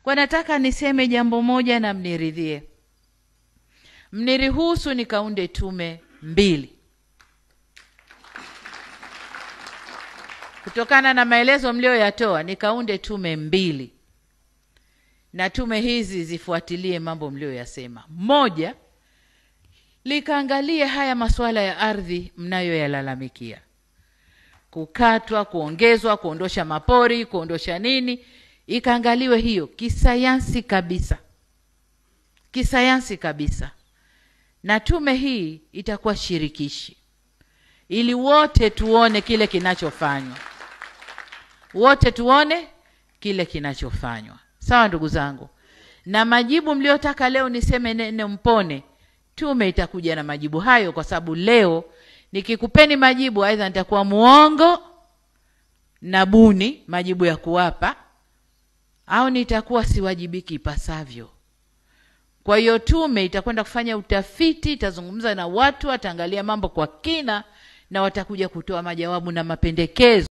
Kwa nataka niseme jambo moja na mniridhie. Mniruhusu nikaunde tume 2. Kutokana na maelezo mlioyatoa nikaunde tume 2. Na tume hizi zifuatilie mambo mlioyasema. 1, likaangalie haya masuala ya ardhi mnayoyalalamikia. Kukatwa, kuongezwa, kuondosha mapori, kuondosha nini, ikaangaliwe hiyo kisayansi kabisa. Kisayansi kabisa. Na tume hii itakuwa shirikishi, ili wote tuone kile kinachofanywa. Wote tuone kile kinachofanywa. Sawa ndugu zangu? Na majibu mliotaka leo niseme nene mpone, tume itakuja na majibu hayo, kwa sababu leo nikikupeni majibu aidha nitakuwa muongo na buni majibu ya kuwapa, au nitakuwa siwajibiki ipasavyo. Kwa hiyo tume itakwenda kufanya utafiti, itazungumza na watu, ataangalia mambo kwa kina, na watakuja kutoa majawabu na mapendekezo.